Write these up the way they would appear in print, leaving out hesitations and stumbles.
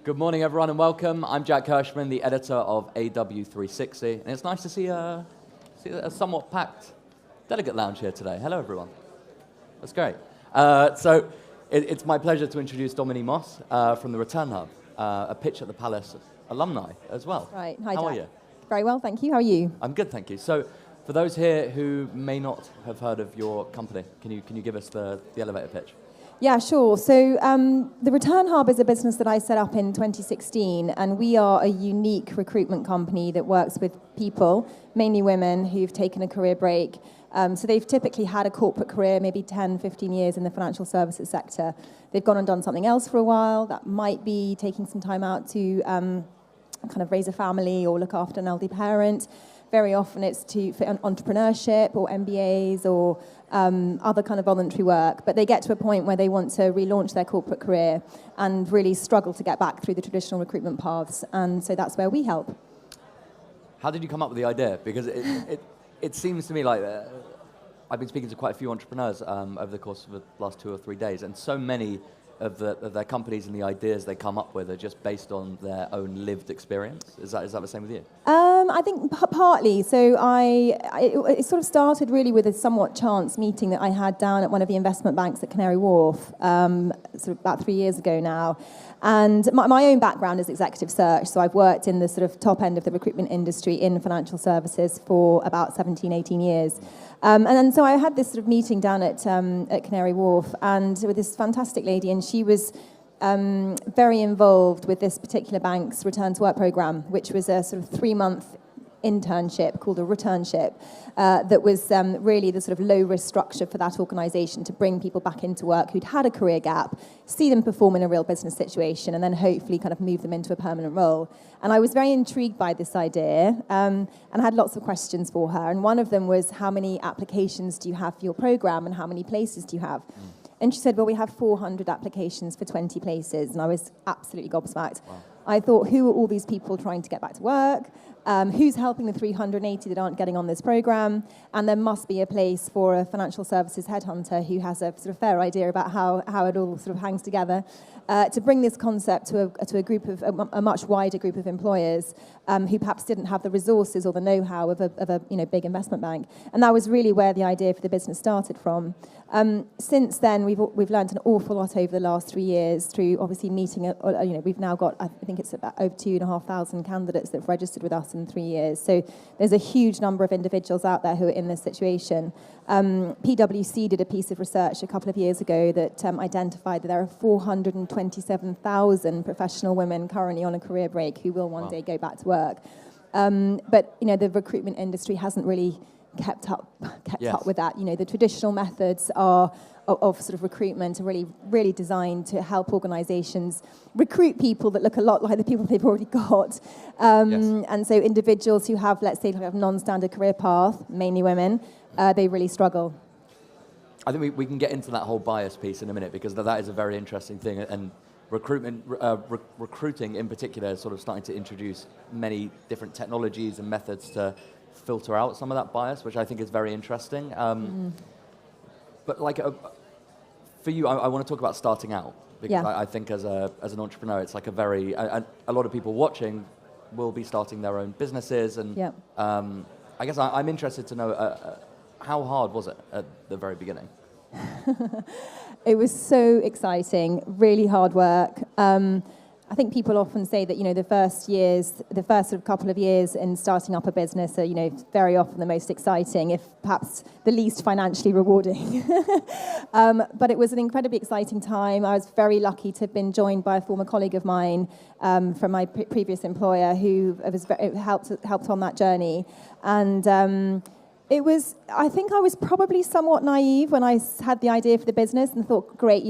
Good morning, everyone, and welcome. I'm Jack Hirschman, the editor of AW360, and it's nice to see a somewhat packed delegate lounge here today. Hello, everyone. That's great. So it's my pleasure to introduce Dominique Moss from the Return Hub, a pitch at the Palace Alumni as well. Right. Hi, How Jack. are you? Very well, thank you. How are you? I'm good, thank you. So for those here who may not have heard of your company, can you give us the elevator pitch? Yeah, sure. So the Return Hub is a business that I set up in 2016, and we are a unique recruitment company that works with people, mainly women, who've taken a career break. So they've typically had a corporate career, maybe 10, 15 years in the financial services sector. They've gone and done something else for a while. That might be taking some time out to kind of raise a family or look after an elderly parent. Very often it's for entrepreneurship or MBAs or other kind of voluntary work. But they get to a point where they want to relaunch their corporate career and really struggle to get back through the traditional recruitment paths. And so that's where we help. How did you come up with the idea? Because it seems to me like I've been speaking to quite a few entrepreneurs over the course of the last 2 or 3 days, and so many of their companies and the ideas they come up with are just based on their own lived experience. Is that the same with you? I think partly. So it sort of started really with a somewhat chance meeting that I had down at one of the investment banks at Canary Wharf, sort of about 3 years ago now. And my own background is executive search, so I've worked in the sort of top end of the recruitment industry in financial services for about 17, 18 years. And then so I had this sort of meeting down at Canary Wharf, and with this fantastic lady, and she was very involved with this particular bank's return to work program, which was a sort of 3-month internship called a returnship that was really the sort of low-risk structure for that organisation to bring people back into work who'd had a career gap, see them perform in a real business situation, and then hopefully kind of move them into a permanent role. And I was very intrigued by this idea and had lots of questions for her. And one of them was, how many applications do you have for your programme and how many places do you have? And she said, well, we have 400 applications for 20 places. And I was absolutely gobsmacked. Wow. I thought, who are all these people trying to get back to work? Who's helping the 380 that aren't getting on this program? And there must be a place for a financial services headhunter who has a sort of fair idea about how it all sort of hangs together to bring this concept to a group of a much wider group of employers who perhaps didn't have the resources or the know-how of a big investment bank. And that was really where the idea for the business started from. Since then, we've learned an awful lot over the last 3 years through obviously meeting. We've now got, I think it's about over 2,500 candidates that've registered with us in 3 years. So there's a huge number of individuals out there who are in this situation. PwC did a piece of research a couple of years ago that identified that there are 427,000 professional women currently on a career break who will one day go back to work. But the recruitment industry hasn't really kept up with that. The traditional methods of sort of recruitment are really designed to help organisations recruit people that look a lot like the people they've already got. And so individuals who have, let's say, like a non-standard career path, mainly women, they really struggle. I think we can get into that whole bias piece in a minute, because that is a very interesting thing, and recruiting in particular is sort of starting to introduce many different technologies and methods to filter out some of that bias, which I think is very interesting. But for you, I want to talk about starting out, because I think as an entrepreneur, it's like a lot of people watching will be starting their own businesses, and I guess I'm interested to know how hard was it at the very beginning? It was so exciting, really hard work. I think people often say that, the first sort of couple of years in starting up a business are, very often the most exciting, if perhaps the least financially rewarding. But it was an incredibly exciting time. I was very lucky to have been joined by a former colleague of mine from my previous employer who helped on that journey. And I think I was probably somewhat naive when I had the idea for the business and thought, great,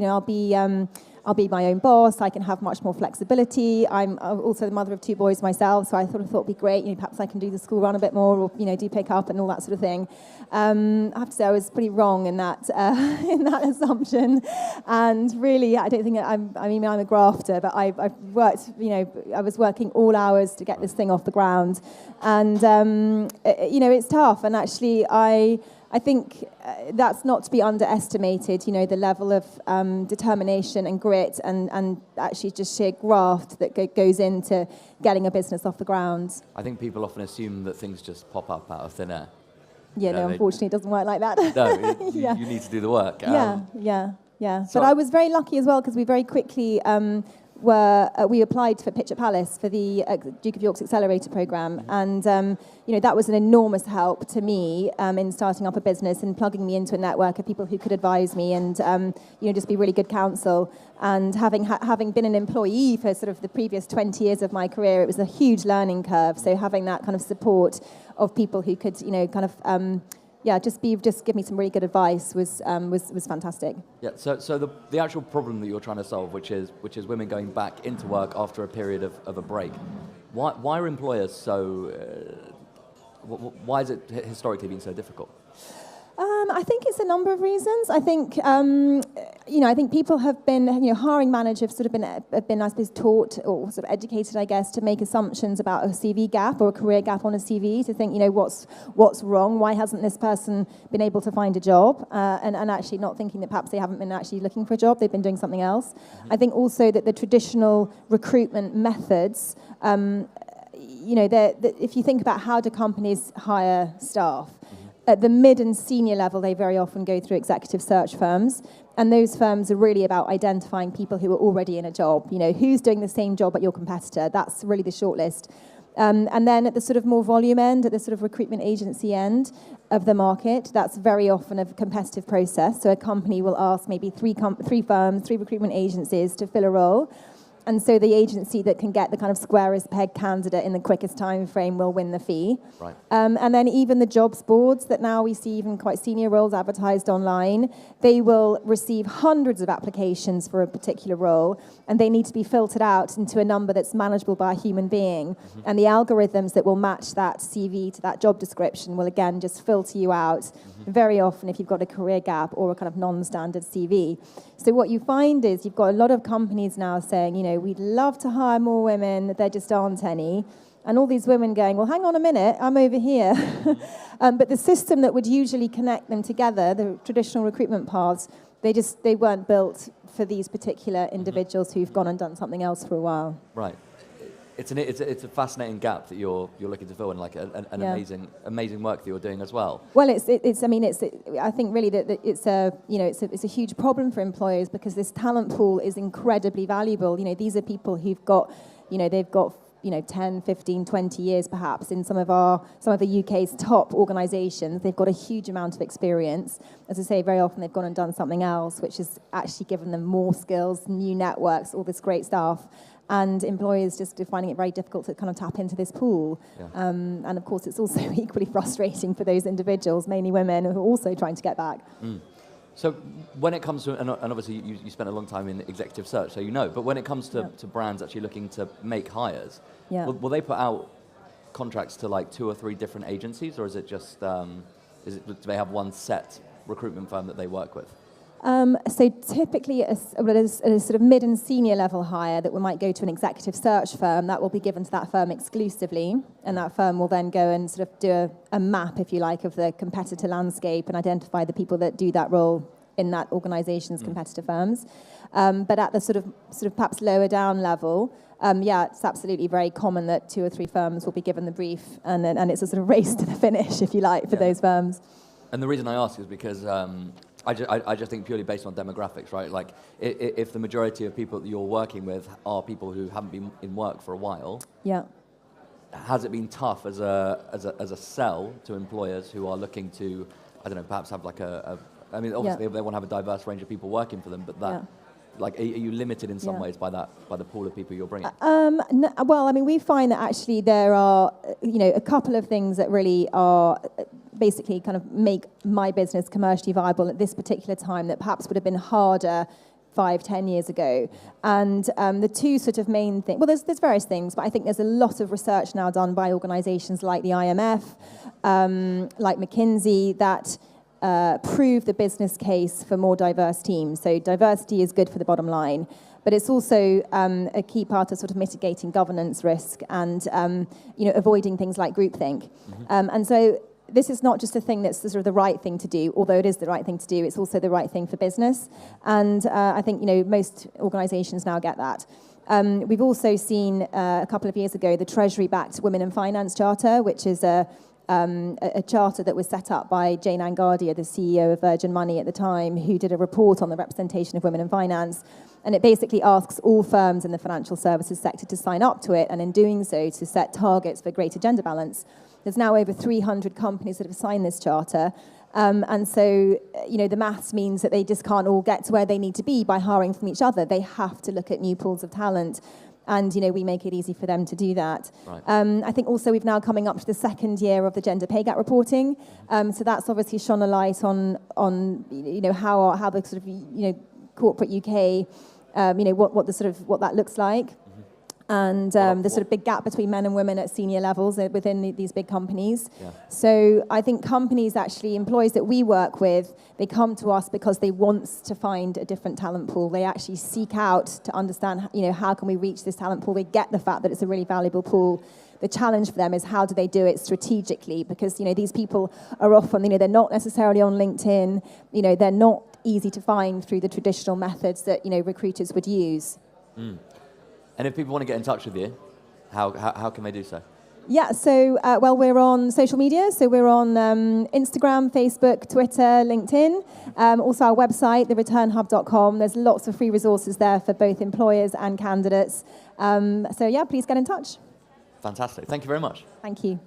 I'll be my own boss. I can have much more flexibility. I'm also the mother of 2 boys myself, so I thought it'd be great. Perhaps I can do the school run a bit more, or do pick up and all that sort of thing. I have to say I was pretty wrong in that assumption. And really, I don't think I'm a grafter, but I've worked. I was working all hours to get this thing off the ground, and it's tough. And actually, I think that's not to be underestimated, you know, the level of determination and grit and actually just sheer graft that goes into getting a business off the ground. I think people often assume that things just pop up out of thin air. Yeah, no, unfortunately it doesn't work like that. No, you need to do the work. Yeah. So but I was very lucky as well because we very quickly we applied for Pitch at Palace for the Duke of York's Accelerator Programme, and you know, that was an enormous help to me in starting up a business and plugging me into a network of people who could advise me and you know, just be really good counsel. And having been an employee for sort of the previous 20 years of my career, it was a huge learning curve. So having that kind of support of people who could, you know, kind of just give me some really good advice was fantastic. Yeah. So the actual problem that you're trying to solve, which is women going back into work after a period of a break, why are employers so? Why has it historically been so difficult? I think it's a number of reasons. I think you know, I think people have been, you know, hiring managers have sort of been I suppose taught or sort of educated, I guess, to make assumptions about a CV gap or a career gap on a CV, to think, you know, what's wrong? Why hasn't this person been able to find a job? And actually not thinking that perhaps they haven't been actually looking for a job, they've been doing something else. I think also that the traditional recruitment methods, you know, if you think about how do companies hire staff, at the mid and senior level, they very often go through executive search firms. And those firms are really about identifying people who are already in a job. You know, who's doing the same job at your competitor? That's really the shortlist. And then at the sort of more volume end, at the sort of recruitment agency end of the market, that's very often a competitive process. So a company will ask maybe three recruitment agencies to fill a role. And so the agency that can get the kind of squarest peg candidate in the quickest time frame will win the fee. Right. And then even the jobs boards that now we see even quite senior roles advertised online, they will receive hundreds of applications for a particular role, and they need to be filtered out into a number that's manageable by a human being. Mm-hmm. And the algorithms that will match that CV to that job description will again just filter you out, mm-hmm. very often if you've got a career gap or a kind of non-standard CV. So what you find is you've got a lot of companies now saying, you know, we'd love to hire more women, there just aren't any. And all these women going, well, hang on a minute, I'm over here. But the system that would usually connect them together, the traditional recruitment paths, they weren't built for these particular individuals who've gone and done something else for a while. Right. It's a fascinating gap that you're looking to fill, and like an amazing work that you're doing as well. Well, I think really that it's a huge problem for employers, because this talent pool is incredibly valuable. You know, these are people who've got, they've got 10, 15, 20 years perhaps in some of the UK's top organisations. They've got a huge amount of experience. As I say, very often they've gone and done something else, which has actually given them more skills, new networks, all this great stuff. And employers just are finding it very difficult to kind of tap into this pool. Yeah. And of course, it's also equally frustrating for those individuals, mainly women, who are also trying to get back. Mm. So when it comes to, and obviously you spent a long time in executive search, so you know, but when it comes to brands actually looking to make hires, will they put out contracts to like 2 or 3 different agencies, or is it just, do they have one set recruitment firm that they work with? So typically, a sort of mid and senior level hire that we might go to an executive search firm, that will be given to that firm exclusively, and that firm will then go and sort of do a map, if you like, of the competitor landscape and identify the people that do that role in that organisation's competitor firms. But at the sort of perhaps lower down level, it's absolutely very common that 2 or 3 firms will be given the brief, and it's a sort of race to the finish, if you like, for those firms. And the reason I ask is because I just think purely based on demographics, right? Like, if the majority of people that you're working with are people who haven't been in work for a while, has it been tough as a sell to employers who are looking to, I don't know, perhaps have like I mean, obviously they want to have a diverse range of people working for them, but that. Like, are you limited in some ways by the pool of people you're bringing? No, well, I mean, we find that actually there are, a couple of things that really are basically kind of make my business commercially viable at this particular time that perhaps would have been harder 5-10 years ago. And the two sort of main things, well, there's various things, but I think there's a lot of research now done by organisations like the IMF, like McKinsey, that prove the business case for more diverse teams. So diversity is good for the bottom line, but it's also a key part of sort of mitigating governance risk and avoiding things like groupthink. Mm-hmm. And so this is not just a thing that's sort of the right thing to do, although it is the right thing to do, it's also the right thing for business. And I think, most organisations now get that. We've also seen a couple of years ago the Treasury-backed Women in Finance Charter, which is a charter that was set up by Jane Angardia, the CEO of Virgin Money at the time, who did a report on the representation of women in finance. And it basically asks all firms in the financial services sector to sign up to it, and in doing so, to set targets for greater gender balance. There's now over 300 companies that have signed this charter. And so, the maths means that they just can't all get to where they need to be by hiring from each other. They have to look at new pools of talent. And, we make it easy for them to do that. Right. I think also we've now coming up to the second year of the gender pay gap reporting. So that's obviously shone a light on how the sort of, corporate UK, what that looks like. And the sort of big gap between men and women at senior levels within these big companies. Yeah. So I think companies, actually, employees that we work with, they come to us because they want to find a different talent pool. They actually seek out to understand, how can we reach this talent pool? They get the fact that it's a really valuable pool. The challenge for them is how do they do it strategically? Because, these people are often, they're not necessarily on LinkedIn. They're not easy to find through the traditional methods that, recruiters would use. Mm. And if people want to get in touch with you, how can they do so? Yeah, so, we're on social media. So we're on Instagram, Facebook, Twitter, LinkedIn. Also our website, thereturnhub.com. There's lots of free resources there for both employers and candidates. Please get in touch. Fantastic. Thank you very much. Thank you.